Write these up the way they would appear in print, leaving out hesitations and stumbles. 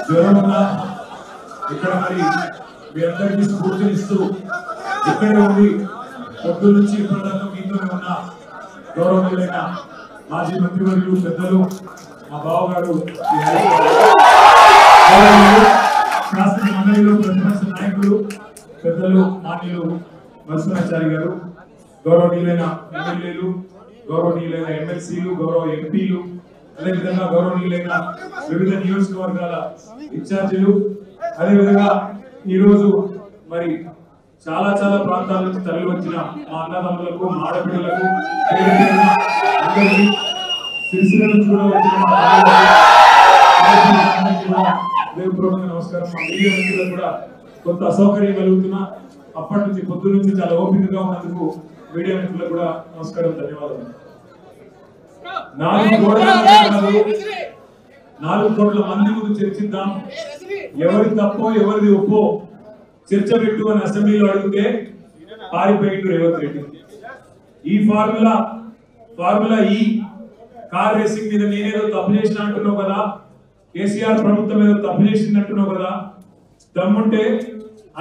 జ్వరం ఇక్కడ మరి మీ అందరికీ స్ఫూర్తినిస్తూ ఇక్కడే ఉంది పొద్దు నుంచి ఇప్పటిదాకా మీతోనే ఉన్న గౌరవనీయులైన మాజీ మంత్రివర్యులు పెద్దలు మా బావగారు శాసన మండలిలో ప్రతిపక్ష నాయకులు పెద్దలు మాన్యులు నరసింహాచారి గారు, గౌరవనీయులైన ఎమ్మెల్యేలు, గౌరవనీయులైన ఎమ్మెల్సీలు, గౌరవ ఎంపీలు, అదేవిధంగా గౌరవనీయులైన వివిధ నియోజకవర్గాల ఇన్ఛార్జీలు, అదేవిధంగా ఈరోజు మరి చాలా చాలా ప్రాంతాల నుంచి తరలి వచ్చిన మా అన్నదమ్ములకు, మా ఆడపిల్లలకు, సిరిసిల్ల నుంచి కూడా వచ్చిన హృదయపూర్వక నమస్కారం. మా మీడియా మిత్రులకు కూడా కొంత అసౌకర్యం కలుగుతున్నా అప్పటి నుంచి పొద్దు నుంచి చాలా ఓపికగా ఉన్నందుకు మీడియా మిత్రులకు కూడా నమస్కారం, ధన్యవాదాలు. 4 కోట్ల మంది ముందు చర్చిద్దాం, ఎవరి తప్పో ఎవరిది ఒప్పో చర్చ పెట్టు అని అసెంబ్లీలో అడిగితే పారిపోయిండు రేవంత్ రెడ్డి. ఈ ఫార్ములా ఈ కార్ రేసింగ్ మీద నేనేదో తప్పు చేసిన అంటున్నావు కదా, కేసీఆర్ ప్రభుత్వం ఏదో తప్పు చేసింది అంటున్నావు కదా, దమ్ముంటే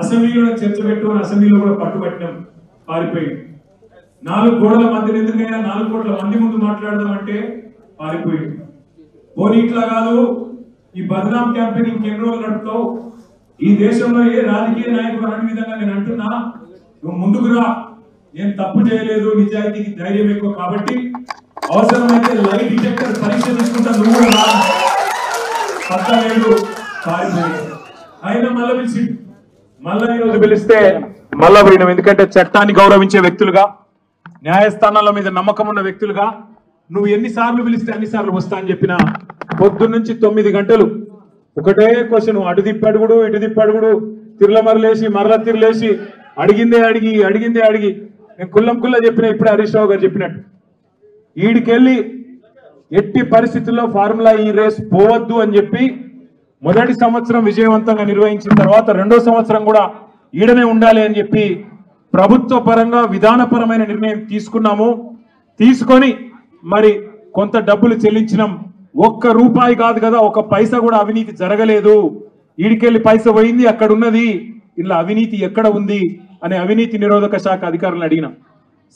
అసెంబ్లీలో చర్చ పెట్టు అని అసెంబ్లీలో కూడా పట్టుబట్టినాం, పారిపోయింది. 4 కోట్ల మందిని ఎందుకైనా 4 కోట్ల మంది ముందు మాట్లాడదాం అంటే పారిపోయింది. పోనీ ఇట్లా కాదు, ఈ బదనాం క్యాంపెయిన్ ఇంకెన్ని రోజులు నడుపుతావు, ఈ దేశంలో ఏ రాజకీయ నాయకుడు అనే విధంగా నేను అంటున్నా, నువ్వు ముందుకు రా, నేను తప్పు చేయలేదు, నిజాయితీకి ధైర్యం ఎక్కువ కాబట్టి అవసరమైతే లైట్ డిటెక్టర్ పరీక్ష తీసుకుంటా, నువ్వు కూడా రా. పక్కలేడు పారిపోయాడు. అయినా మళ్ళీ పిలిచిండు, మళ్ళా ఈరోజు పిలిస్తే మళ్ళా పోయినాం. ఎందుకంటే చట్టాన్ని గౌరవించే వ్యక్తులుగా, న్యాయస్థానాల మీద నమ్మకం ఉన్న వ్యక్తులుగా నువ్వు ఎన్నిసార్లు పిలిస్తే అన్నిసార్లు వస్తా అని చెప్పిన పొద్దున్నుంచి 9 గంటలు ఒకటే క్వశ్చన్, అటు తిప్పడుగుడు ఇటు తిప్పడుగుడు, తిరులమరలేసి మరల తిరలేసి అడిగిందే అడిగి నేను కుల్లా చెప్పిన, ఇప్పుడే హరీష్ రావు గారు చెప్పినట్టు ఈడికెళ్ళి ఎట్టి పరిస్థితుల్లో ఫార్ములా ఈ రేస్ పోవద్దు అని చెప్పి మొదటి సంవత్సరం విజయవంతంగా నిర్వహించిన తర్వాత 2వ సంవత్సరం కూడా ఈడనే ఉండాలి అని చెప్పి ప్రభుత్వ పరంగా విధానపరమైన నిర్ణయం తీసుకున్నాము. తీసుకొని మరి కొంత డబ్బులు చెల్లించినాం. 1 రూపాయి కాదు కదా, 1 పైసా కూడా అవినీతి జరగలేదు. ఈడికెళ్ళి పైస పోయింది, అక్కడ ఉన్నది, ఇలా అవినీతి ఎక్కడ ఉంది అనే అవినీతి నిరోధక శాఖ అధికారులను అడిగినాం,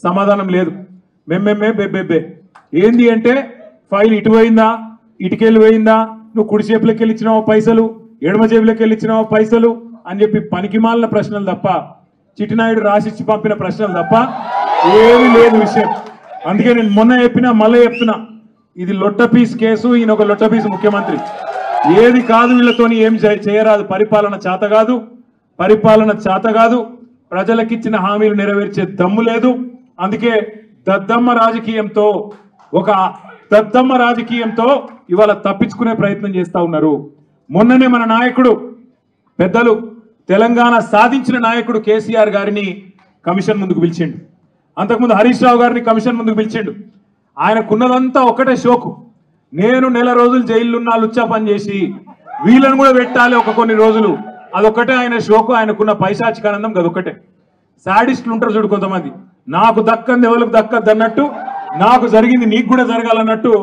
సమాధానం లేదు. బెబ్బెబ్బే ఏంది అంటే, ఫైల్ ఇటు పోయిందా, ఇటుకెళ్ళి పోయిందా, నువ్వు కుడి చేపులకి వెళ్ళి ఇచ్చినావో పైసలు, ఎడమ జేబులకి వెళ్ళి ఇచ్చినావో పైసలు అని చెప్పి పనికిమాలిన ప్రశ్నలు తప్ప, చిట్టినాయుడు రాసిచ్చి పంపిన ప్రశ్నలు తప్ప ఏమీ లేదు విషయం. అందుకే నేను మొన్న చెప్పినా మళ్ళీ చెప్తున్నా, ఇది లొట్టపీస్ కేసు, ఈయన ఒక లొట్టపీస్ ముఖ్యమంత్రి. ఏది కాదు, వీళ్ళతోని ఏం చేయరాదు, పరిపాలన చేత కాదు, ప్రజలకిచ్చిన హామీలు నెరవేర్చే దమ్ము లేదు. అందుకే దద్దమ్మ రాజకీయంతో ఇవాళ తప్పించుకునే ప్రయత్నం చేస్తా ఉన్నారు. మొన్ననే మన నాయకుడు, పెద్దలు, తెలంగాణ సాధించిన నాయకుడు కేసీఆర్ గారిని కమిషన్ ముందుకు పిలిచిండు. అంతకుముందు హరీష్ రావు గారిని కమిషన్ ముందుకు పిలిచిండు. ఆయనకున్నదంతా ఒకటే షోకు, నేను నెల రోజులు జైలున్నా లుచ్చా పని చేసి వీళ్ళని కూడా పెట్టాలి కొన్ని రోజులు, అదొక్కటే ఆయన షోకు. ఆయనకున్న పైశాచికానందం అదొక్కటే. సాడిస్టులు ఉంటారు చూడు కొంతమంది, నాకు దక్కంది ఎవరికి దక్కద్దు అన్నట్టు, నాకు జరిగింది నీకు కూడా జరగాలన్నట్టు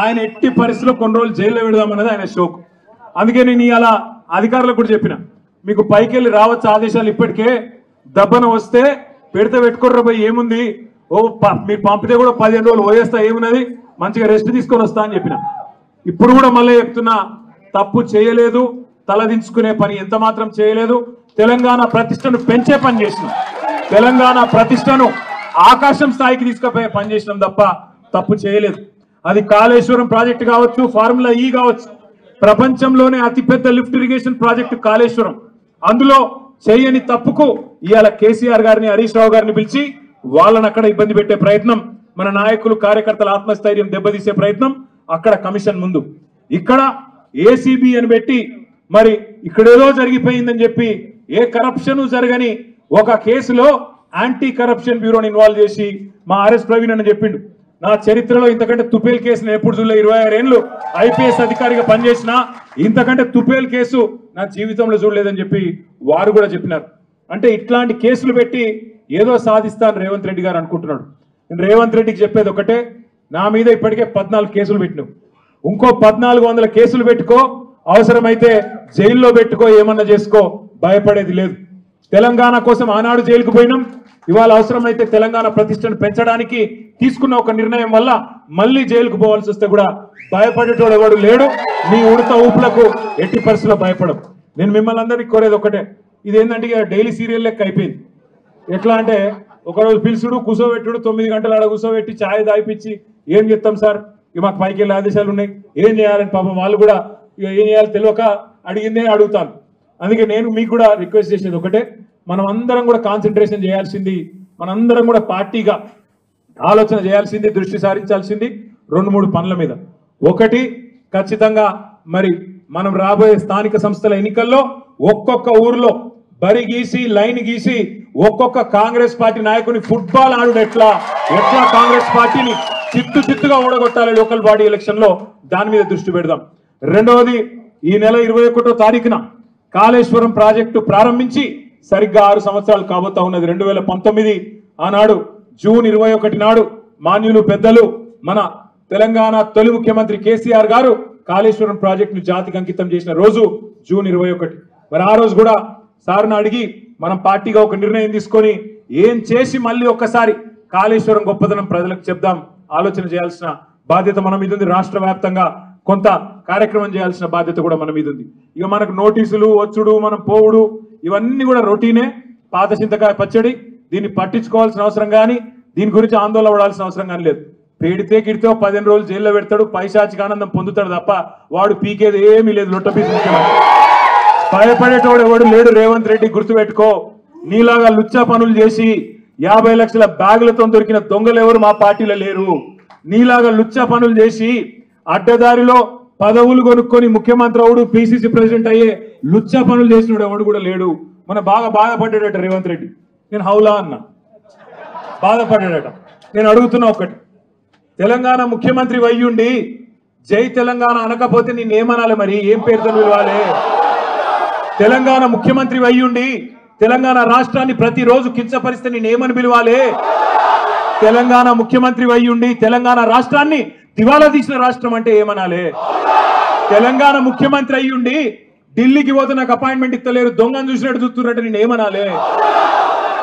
ఆయన ఎట్టి పరిస్థితిలో కొన్ని రోజులు జైల్లో పెడదామన్నది ఆయన షోకు. అందుకే నేను ఇలా అధికారులకు కూడా చెప్పిన, మీకు పైకి వెళ్ళి రావచ్చు ఆదేశాలు, ఇప్పటికే దబ్బన వస్తే పెడితే పెట్టుకోర్ర పోయి ఏముంది, మీరు పంపితే కూడా 15 రోజులు పోయేస్తా, ఏమున్నది, మంచిగా రెస్ట్ తీసుకొని వస్తా అని చెప్పిన. ఇప్పుడు కూడా మళ్ళీ చెప్తున్నా, తప్పు చేయలేదు, తలదించుకునే పని ఎంత మాత్రం చేయలేదు. తెలంగాణ ప్రతిష్టను పెంచే పని చేసినాం, తెలంగాణ ప్రతిష్టను ఆకాశం స్థాయికి తీసుకుపోయే పని చేసినాం తప్ప తప్పు చేయలేదు. అది కాళేశ్వరం ప్రాజెక్టు కావచ్చు, ఫార్ములా ఈ కావచ్చు, ప్రపంచంలోనే అతిపెద్ద లిఫ్ట్ ఇరిగేషన్ ప్రాజెక్టు కాళేశ్వరం. అందులో చేయని తప్పుకు ఇవాళ కేసీఆర్ గారిని, హరీష్ రావు గారిని పిలిచి వాళ్ళని అక్కడ ఇబ్బంది పెట్టే ప్రయత్నం, మన నాయకులు కార్యకర్తల ఆత్మస్థైర్యం దెబ్బతీసే ప్రయత్నం అక్కడ కమిషన్ ముందు. ఇక్కడ ఏసీబీ అని పెట్టి మరి ఇక్కడేదో జరిగిపోయిందని చెప్పి ఏ కరప్షన్ జరగని ఒక కేసులో యాంటీ కరప్షన్ బ్యూరోని ఇన్వాల్వ్ చేసి మా ఆర్ఎస్ ప్రవీణ్ అని చెప్పిండు, నా చరిత్రలో ఇంతకంటే తుపేల్ కేసు నేను ఎప్పుడు చూడలే, 26 ఏళ్ళు ఐపీఎస్ అధికారిగా పనిచేసిన ఇంతకంటే తుపేల్ కేసు నా జీవితంలో చూడలేదని చెప్పి వారు కూడా చెప్పినారు. అంటే ఇట్లాంటి కేసులు పెట్టి ఏదో సాధిస్తాను రేవంత్ రెడ్డి గారు అనుకుంటున్నాడు. నేను రేవంత్ రెడ్డికి చెప్పేది ఒకటే, నా మీద ఇప్పటికే 14 కేసులు పెట్టినావు, ఇంకో 1400 కేసులు పెట్టుకో, అవసరమైతే జైల్లో పెట్టుకో, ఏమన్నా చేసుకో, భయపడేది లేదు. తెలంగాణ కోసం ఆనాడు జైలుకు పోయినాం, ఇవాళ అవసరమైతే తెలంగాణ ప్రతిష్టను పెంచడానికి తీసుకున్న ఒక నిర్ణయం వల్ల మళ్ళీ జైలుకు పోవాల్సి వస్తే కూడా భయపడేటోడు ఎవడు లేడు. మీ ఉడత ఊపులకు ఎట్టి పరిస్థితుల్లో భయపడం. నేను మిమ్మల్ని అందరినీ కోరేది ఒకటే, ఇదేంటంటే డైలీ సీరియల్ లెక్క అయిపోయింది. ఎట్లా అంటే ఒకరోజు పిలుచుడు, కూర్చోబెట్టుడు, 9 గంటలు ఆడ కూర్చోబెట్టి ఛాయ్ దాయిపించి ఏం చెప్తాం సార్, ఇక మాకు పైకి వెళ్ళే ఆదేశాలు ఉన్నాయి, ఏం చేయాలని పాపం వాళ్ళు కూడా ఇక ఏం చేయాలి తెలియక అడిగిందే అడుగుతాను. అందుకే నేను మీకు కూడా రిక్వెస్ట్ చేసేది ఒకటే, మనం అందరం కూడా కాన్సన్ట్రేషన్ చేయాల్సింది, మనందరం కూడా పార్టీగా ఆలోచన చేయాల్సింది, దృష్టి సారించాల్సింది 2-3 పనుల మీద. ఒకటి, ఖచ్చితంగా మరి మనం రాబోయే స్థానిక సంస్థల ఎన్నికల్లో ఒక్కొక్క ఊర్లో బరి గీసి లైన్ గీసి ఒక్కొక్క కాంగ్రెస్ పార్టీ నాయకుని ఫుట్బాల్ ఆడుడు ఎట్లా కాంగ్రెస్ పార్టీని చిత్తుగా ఓడగొట్టాలి లోకల్ బాడీ ఎలక్షన్ లో, దాని మీద దృష్టి పెడదాం. రెండవది, ఈ నెల 21వ తారీఖున కాళేశ్వరం ప్రాజెక్టు ప్రారంభించి సరిగ్గా 6 సంవత్సరాలు కాబోతా ఉన్నది. 2019 ఆనాడు జూన్ 21 నాడు మాన్యులు పెద్దలు మన తెలంగాణ తొలి ముఖ్యమంత్రి కేసీఆర్ గారు కాళేశ్వరం ప్రాజెక్టును జాతికి అంకితం చేసిన రోజు జూన్ 21. మరి ఆ రోజు కూడా సార్ను అడిగి మనం పార్టీగా ఒక నిర్ణయం తీసుకొని ఏం చేసి మళ్ళీ ఒక్కసారి కాళేశ్వరం గొప్పదనం ప్రజలకు చెప్దాం, ఆలోచన చేయాల్సిన బాధ్యత మన మీద ఉంది. రాష్ట్ర వ్యాప్తంగా కొంత కార్యక్రమం చేయాల్సిన బాధ్యత కూడా మన మీద ఉంది. ఇక మనకు నోటీసులు వచ్చుడు, మనం పోవుడు, ఇవన్నీ కూడా రొటీనే. పాత చింతకాయ పచ్చడి, దీన్ని పట్టించుకోవాల్సిన అవసరం కానీ, దీని గురించి ఆందోళన పడాల్సిన అవసరం కానీ లేదు. పెడితే గిడితే 15 రోజులు జైల్లో పెడతాడు, పైశాచిక ఆనందం పొందుతాడు తప్ప వాడు పీకేది ఏమీ లేదు. లొట్టపీసు ముఖ్యమంత్రి, భయపడేటోడు ఎవడు లేడు. రేవంత్ రెడ్డి గుర్తుపెట్టుకో, నీలాగా లుచ్చా పనులు చేసి 50 లక్షల బ్యాగులతో దొరికిన దొంగలు ఎవరు మా పార్టీలో లేరు. నీలాగా లుచ్చా పనులు చేసి అడ్డదారిలో పదవులు కొనుక్కొని ముఖ్యమంత్రి అవుడు, పిసిసి ప్రెసిడెంట్ అయ్యే లుచ్చా పనులు చేసినాడు ఎవడు కూడా లేడు. మన బాగా బాధపడ్డాడట రేవంత్ రెడ్డి. నేను హౌలా అన్నా, బాధపడ్డాడట. నేను అడుగుతున్నా ఒకటి, తెలంగాణ ముఖ్యమంత్రి వయ్యుండి జై తెలంగాణ అనకపోతే నేనేమనాలి? మరి ఏం పేరుతో పిలవాలి? తెలంగాణ ముఖ్యమంత్రి వయ్యుండి తెలంగాణ రాష్ట్రాన్ని ప్రతిరోజు కించపరిస్తే నేనేమని పిలవాలి? తెలంగాణ ముఖ్యమంత్రి వయ్యుండి తెలంగాణ రాష్ట్రాన్ని దివాలా తీసిన రాష్ట్రం అంటే ఏమనాలి? తెలంగాణ ముఖ్యమంత్రి అయ్యుండి ఢిల్లీకి పోతే నాకు అపాయింట్మెంట్ ఇస్తలేరు, దొంగను చూసినట్టు చూస్తున్నట్టు నేనేమనాలి?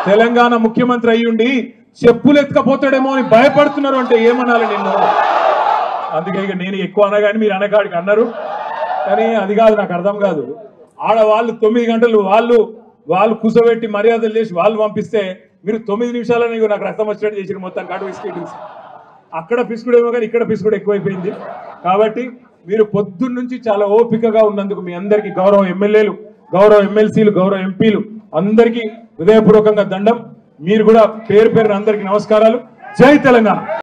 తెలంగాణ ముఖ్యమంత్రి అయ్యుండి చెప్పులు ఎత్తుకపోతాడేమో అని భయపడుతున్నారు అంటే ఏమనాలి నిన్ను? అందుకే ఇక నేను ఎక్కువ అనగాని మీరు అనగాడికి అన్నారు, కానీ అది కాదు, నాకు అర్థం కాదు. ఆడవాళ్ళు 9 గంటలు వాళ్ళు కూర్చోబెట్టి మర్యాదలు చేసి వాళ్ళు పంపిస్తే మీరు 9 నిమిషాలని నాకు రక్తం వచ్చినట్టు చేసి మొత్తం కాటు బిస్కెట్ అక్కడ పిసుకుడేమో కానీ ఇక్కడ పిసుకుడు ఎక్కువైపోయింది. కాబట్టి మీరు పొద్దున్న నుంచి చాలా ఓపికగా ఉన్నందుకు మీ అందరికీ గౌరవ ఎమ్మెల్యేలు, గౌరవ ఎమ్మెల్సీలు, గౌరవ ఎంపీలు అందరికీ హృదయపూర్వకంగా దండం. మీరు కూడా పేరు పేరున అందరికీ నమస్కారాలు. జై తెలంగాణ.